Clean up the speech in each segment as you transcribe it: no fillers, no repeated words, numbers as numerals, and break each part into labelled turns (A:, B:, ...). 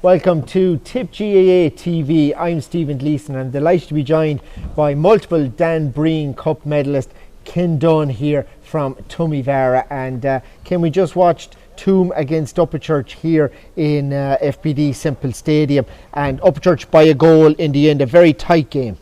A: Welcome to Tip GAA TV. I'm Stephen Gleeson and I'm delighted to be joined by multiple Dan Breen Cup medalist Ken Dunne here from Toomevara. And Ken, we just watched Toom against Upperchurch here in FPD Simple Stadium, and Upperchurch by a goal in the end, a very tight game.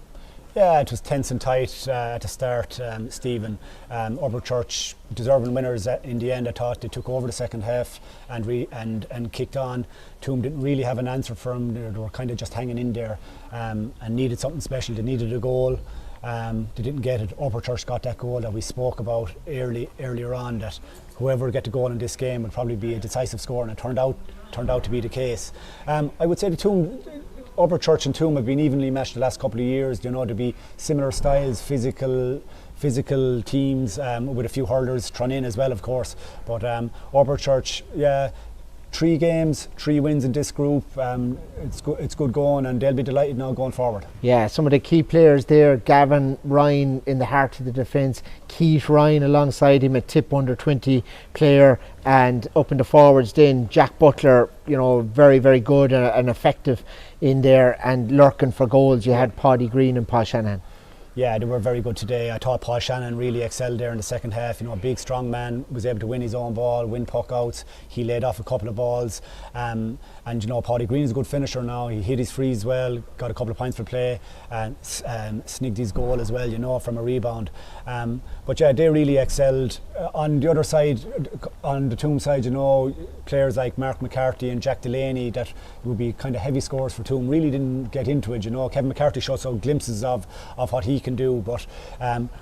B: Yeah, it was tense and tight at the start, Stephen. Upperchurch deserving winners in the end. I thought they took over the second half and kicked on. Toom didn't really have an answer for them. They were kind of just hanging in there and needed something special. They needed a goal. They didn't get it. Upperchurch got that goal that we spoke about earlier on, that whoever would get the goal in this game would probably be a decisive score, and it turned out to be the case. I would say the Toom, Upperchurch and Toom have been evenly matched the last couple of years. You know, to be similar styles, physical teams with a few hurlers thrown in as well, of course. But Upperchurch, yeah, 3 games, 3 wins in this group. It's good going, and they'll be delighted now going forward.
A: Yeah, some of the key players there: Gavin Ryan in the heart of the defence, Keith Ryan alongside him, a Tip under 20 player, and up in the forwards then Jack Butler, you know, very, very good and effective in there, and lurking for goals you had Paddy Green and Paul Shanahan.
B: Yeah, they were very good today. I thought Paul Shannon really excelled there in the second half. You know, a big, strong man, was able to win his own ball, win puck outs. He laid off a couple of balls. And, you know, Paddy Green is a good finisher now. He hit his frees well, got a couple of points for play, and snigged his goal as well, you know, from a rebound. But yeah, they really excelled. On the other side, on the Toom side, you know, players like Mark McCarthy and Jack Delaney, that would be kind of heavy scores for Toom, really didn't get into it, you know. Kevin McCarthy showed some glimpses of what he can do, but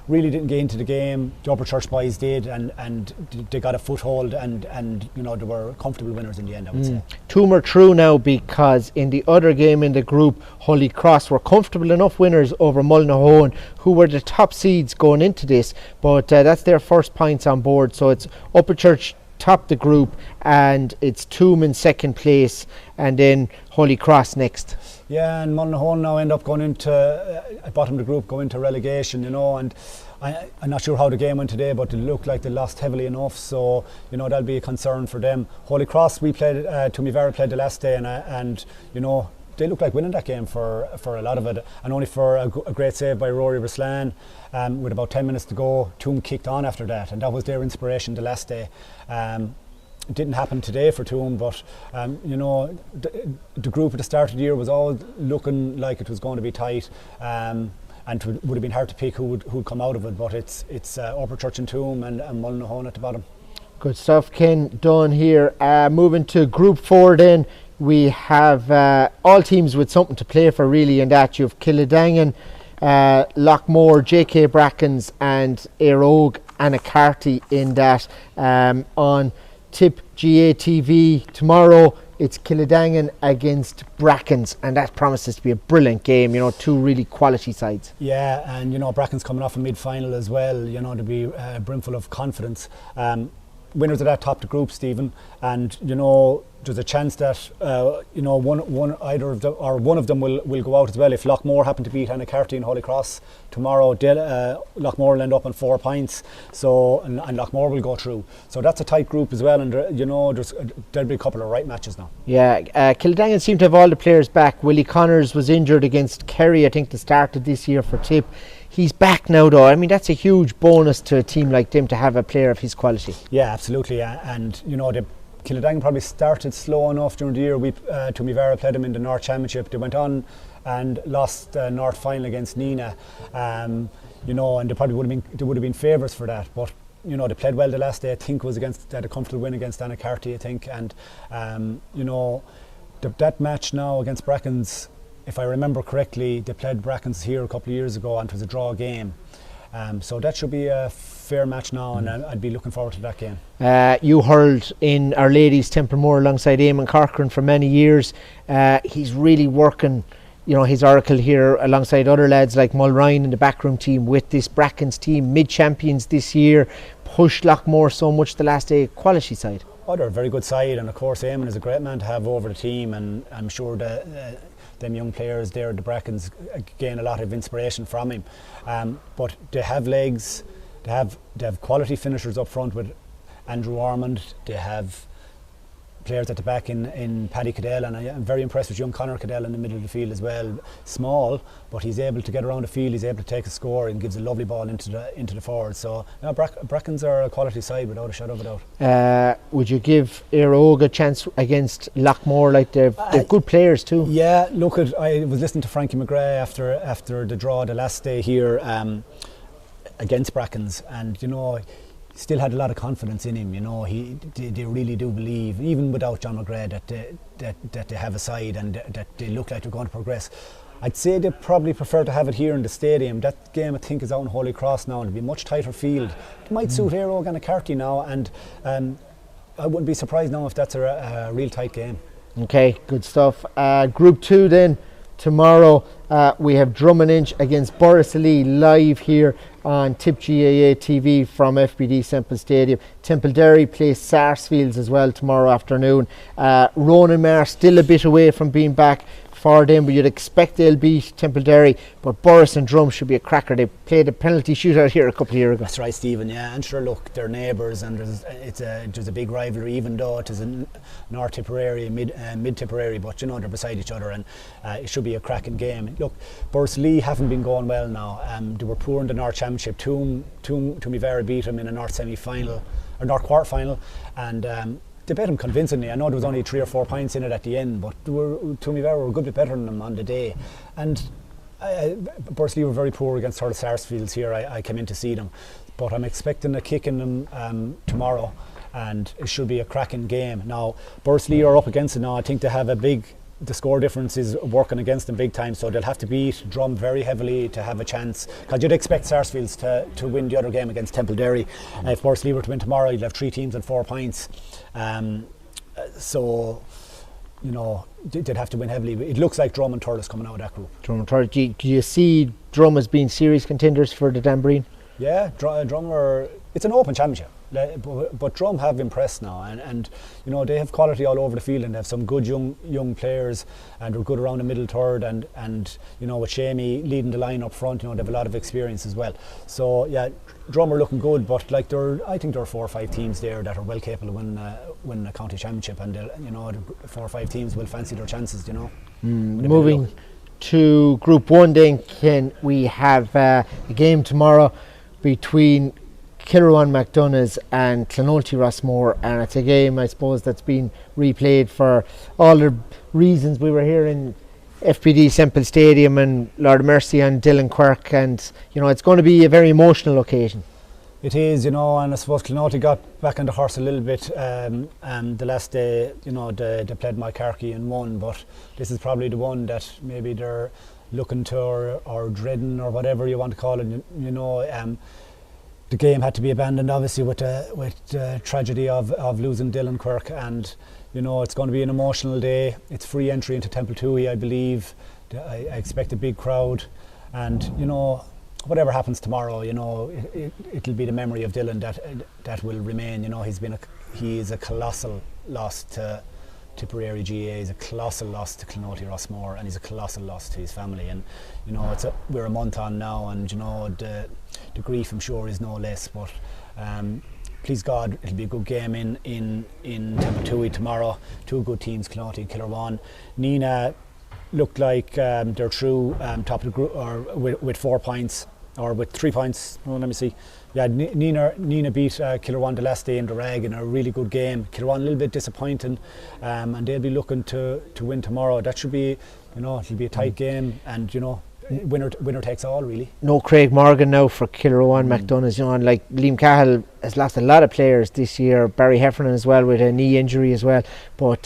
B: really didn't get into the game. The Upperchurch boys did, and they got a foothold, and you know, they were comfortable winners in the end, I would say.
A: Toom are through now, because in the other game in the group, Holy Cross were comfortable enough winners over Mullinahone, who were the top seeds going into this, but that's their first points on board. So it's Upperchurch top the group, and it's Toom in second place, and then Holy Cross next.
B: Yeah, and Mullinahone now end up going into at bottom of the group, go into relegation, you know, and I'm not sure how the game went today, but it looked like they lost heavily enough, so you know, that'll be a concern for them. Holy Cross, we played, Toomevara played the last day, and you know, they looked like winning that game for a lot of it, and only for a great save by Rory Ruslan. With about 10 minutes to go, Toom kicked on after that, and that was their inspiration the last day. It didn't happen today for Toom, but you know, the group at the start of the year was all looking like it was going to be tight, and it would have been hard to pick who would come out of it, but it's Upperchurch and Toom and Mullinahone at the bottom.
A: Good stuff, Ken Dunne here. Moving to Group 4 then, we have all teams with something to play for really, in that you have Killidangan, Lockmore, JK Brackens and Aerogue and Carty in that. On Tip GA TV tomorrow, it's Killidangan against Brackens, and that promises to be a brilliant game, you know, 2 really quality sides.
B: Yeah, and you know, Brackens coming off a mid-final as well, you know, to be brimful of confidence. Winners of that top the group, Stephen, and you know, there's a chance that you know, one of them will go out as well. If Lockmore happen to beat Anacarty and Holy Cross tomorrow, Lockmore will end up on 4 points, so and Lockmore will go through. So that's a tight group as well, and you know, there'll be a couple of right matches now. Yeah,
A: Killidangan seem to have all the players back. Willie Connors was injured against Kerry, I think, the start of this year for Tip. He's back now though. I mean, that's a huge bonus to a team like them to have a player of his quality.
B: Yeah, absolutely. And you know, Killidangan probably started slow enough during the year. Toomevara played them in the North Championship. They went on and lost the North final against Nina. You know, and they probably would have been favourites for that. But you know, they played well the last day. I think was against, they had a comfortable win against Anacarty, I think. And you know, that match now against Brackens, if I remember correctly, they played Brackens here a couple of years ago, and it was a draw game. So that should be a fair match now, and I'd be looking forward to that game.
A: You hurled in Our Lady's Templemore alongside Eamon Corcoran for many years. He's really working, you know, his oracle here alongside other lads like Mulryan in the backroom team with this Brackens team, mid-champions this year, pushed Lockmore so much the last day. Quality side.
B: Oh, they're a very good side, and of course Eamon is a great man to have over the team, and I'm sure them young players there at the Brackens gain a lot of inspiration from him. But they have legs, they have quality finishers up front with Andrew Ormond, they have players at the back in Paddy Cadell, and I'm very impressed with young Conor Cadell in the middle of the field as well. Small, but he's able to get around the field, he's able to take a score and gives a lovely ball into the forward. So Brackens are a quality side without a shadow of a doubt.
A: Would you give Éire a chance against Lockmore? Like they're good players too.
B: Yeah, look, I was listening to Frankie McGrath after the draw the last day here against Brackens, and still had a lot of confidence in him. They really do believe, even without John McGrath, that they have a side and that they look like they're going to progress. I'd say they probably prefer to have it here in the stadium. That game, I think, is out in Holy Cross now, and it'll be a much tighter field. It might suit Éire and Carty now, and I wouldn't be surprised now if that's a real tight game. Okay,
A: good stuff. Group 2 then. Tomorrow we have Drummond against Borrisoleigh live here on Tip GAA TV from FBD Semple Stadium. Templederry plays Sarsfields as well tomorrow afternoon. Ronan Mar still a bit away from being back for them, but you'd expect they'll beat Templederry, but Boris and Drum should be a cracker. They played a penalty shootout here a couple of years ago.
B: That's right, Stephen, yeah, and sure, look, they're neighbours, and there's a big rivalry, even though it is a North Tipperary, mid Tipperary, but they're beside each other, and it should be a cracking game. Look, Borrisoleigh haven't been going well now. They were poor in the North Championship. Toomevara beat them in a North semi-final, or North quarter-final, and they beat them convincingly. I know there was only 3 or 4 points in it at the end, but Toomevara were a good bit better than them on the day. And Borrisoleigh were very poor against Thurles Sarsfields here. I came in to see them, but I'm expecting a kick in them tomorrow, and it should be a cracking game. Now, Borrisoleigh are up against it now. I think they have the score difference is working against them big time, so they'll have to beat Drum very heavily to have a chance, because you'd expect Sarsfields to win the other game against Templederry. If Borrisoleigh were to win tomorrow, you'd have 3 teams and 4 points, so they'd have to win heavily. It looks like Drum and Thurles coming out of that group.
A: Drum and Thurles. Do you see Drum as being serious contenders for the Dan Breen?
B: Yeah, Drum are, it's an open championship, but Drum have impressed now, and they have quality all over the field, and they have some good young players, and they're good around the middle third, and with Shamey leading the line up front, they have a lot of experience as well. So yeah, Drum are looking good, but I think there are 4 or 5 teams there that are well capable of winning a county championship, and 4 or 5 teams will fancy their chances.
A: Moving to Group 1 then, Ken, we have a game tomorrow between Kilruan McDonough's and Clonoulty Rossmore, and it's a game, I suppose, that's been replayed for all the reasons. We were here in FPD Semple Stadium and Lord of Mercy on Dillon Quirk, and it's going to be a very emotional occasion.
B: It is, and I suppose Clonoulty got back on the horse a little bit the last day. They played Mycarkey and won, but this is probably the one that maybe they're looking to or dreading, or whatever you want to call it. The game had to be abandoned, obviously, with the tragedy of losing Dillon Quirk, and it's going to be an emotional day. It's free entry into Temple Toohey, I believe. I expect a big crowd, and whatever happens tomorrow, it'll be the memory of Dillon that will remain. He is a colossal loss to Tipperary GA, he's a colossal loss to Clonoulty Rossmore, and he's a colossal loss to his family. And we're a month on now, and the grief, I'm sure, is no less. But please God, it'll be a good game in Temple Toohey tomorrow. 2 good teams, Clonoulty and Kilruan. Nina looked like they're through top of the group, or with 4 points, or with 3 points. Oh, let me see. Yeah, Nina beat Kilruan the last day in the rag in a really good game. Kilruan a little bit disappointing, and they'll be looking to win tomorrow. That should be, it'll be a tight game, and winner takes all, really. No
A: Craig Morgan now for Kilruan McDonough's. Like Liam Cahill has lost a lot of players this year. Barry Heffernan as well, with a knee injury as well. But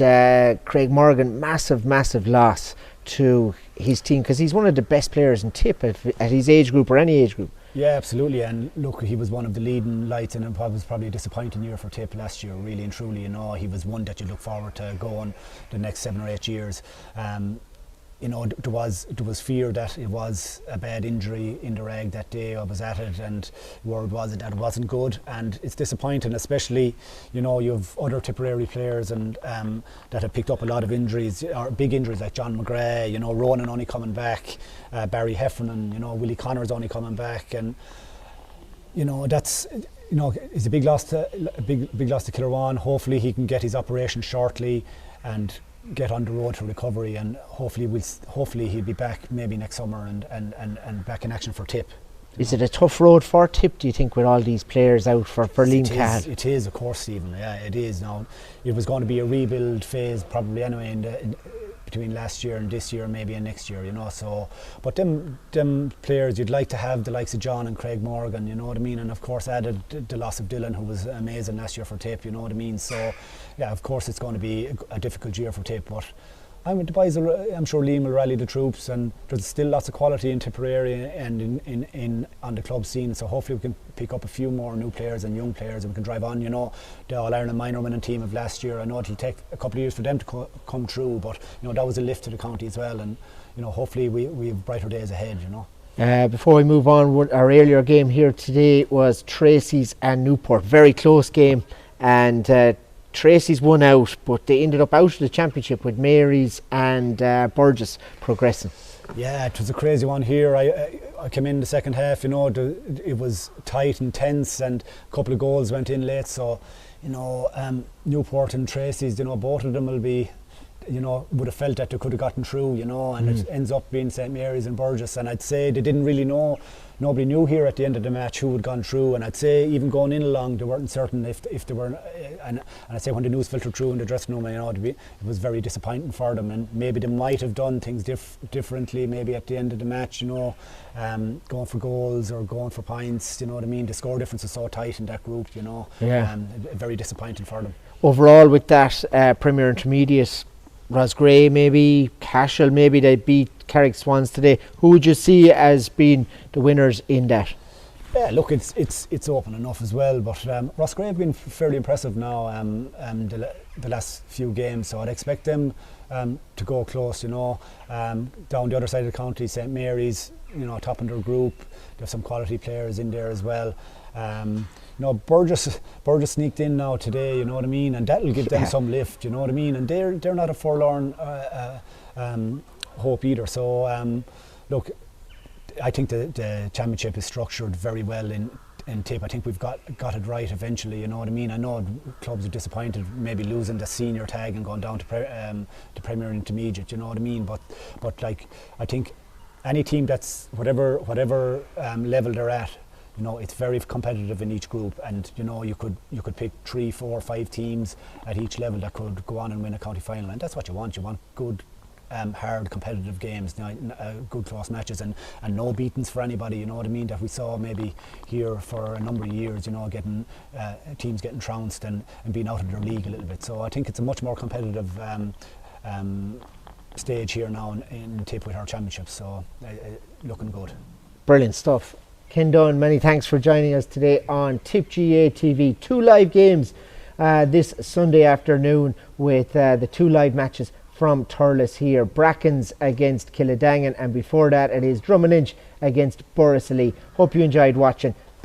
A: Craig Morgan, massive loss to his team, because he's one of the best players in Tip at his age group, or any age group.
B: Yeah, absolutely, and look, he was one of the leading lights, and it was probably a disappointing year for Tip last year, really and truly. He was one that you look forward to going the next 7 or 8 years. There was fear that it was a bad injury in the rag that day. I was at it, and word was that it wasn't good, and it's disappointing, especially you have other Tipperary players and that have picked up a lot of injuries, or big injuries, like John McGrath, Ronan only coming back, Barry Heffernan, Willie Connor's only coming back, and you know, it's a big loss to Kilruane. Hopefully he can get his operation shortly and get on the road to recovery, and hopefully he'll be back maybe next summer and back in action for Tip.
A: Is it a tough road for Tip, do you think, with all these players out for Liam Cahill?
B: It is, of course, Stephen. Yeah, it is. Now, it was going to be a rebuild phase probably anyway between last year and this year, maybe, and next year, you know. So, but them players, you'd like to have the likes of John and Craig Morgan, you know what I mean, and of course added the loss of Dylan, who was amazing last year for Tip, you know what I mean. So, yeah, of course it's going to be a difficult year for Tip, but I'm sure Liam will rally the troops, and there's still lots of quality in Tipperary and in on the club scene. So hopefully we can pick up a few more new players and young players, and we can drive on. You know, the All Ireland minor winning team of last year, I know it'll take a couple of years for them to come true, but you know that was a lift to the county as well, and you know hopefully we have brighter days ahead. You know.
A: Before we move on, our earlier game here today was Tracy's and Newport. Very close game, and Tracy's won out, but they ended up out of the championship with Mary's and Burgess progressing.
B: Yeah, it was a crazy one here. I came in the second half, you know, it was tight and tense, and a couple of goals went in late. So, you know, Newport and Tracy's, you know, both of them will be, you know, would have felt that they could have gotten through, you know, and it ends up being St Mary's and Burgess. And I'd say they didn't really know, nobody knew here at the end of the match who had gone through. And I'd say even going in along, they weren't certain if they were. And I'd say when the news filtered through in the dressing room, you know, it was very disappointing for them. And maybe they might have done things differently, maybe at the end of the match, you know, going for goals or going for points, you know what I mean. The score difference is so tight in that group, you know.
A: Yeah.
B: Very disappointing for them.
A: Overall, with that Premier Intermediate, Rosgray maybe, Cashel maybe, they beat Carrick Swans today. Who would you see as being the winners in that?
B: Yeah, look, it's open enough as well, but Roscrea have been fairly impressive now the last few games, so I'd expect them to go close, you know. Down the other side of the county, St Mary's, you know, top in their group. They have some quality players in there as well. You know, Burgess sneaked in now today, you know what I mean, and that'll give them some lift, you know what I mean, and they're not a forlorn hope either. So look, I think the championship is structured very well in Tip. I think we've got it right eventually, you know what I mean. I know clubs are disappointed maybe losing the senior tag and going down to the Premier Intermediate, you know what I mean, but like I think any team that's whatever level they're at, you know, it's very competitive in each group, and you know you could pick 3, 4, 5 teams at each level that could go on and win a county final, and that's what you want. You want good hard competitive games, good close matches, and no beatings for anybody, you know what I mean, that we saw maybe here for a number of years, you know, getting teams getting trounced and being out of their league a little bit. So I think it's a much more competitive stage here now in Tip with our championship, so looking good. Brilliant
A: stuff. Ken Dunne, many thanks for joining us today on Tip GA TV. 2 live games this Sunday afternoon with the 2 live matches from Thurles here. Brackens against Killadangan, and before that it is Drummond Inch against Borrisalee. Hope you enjoyed watching.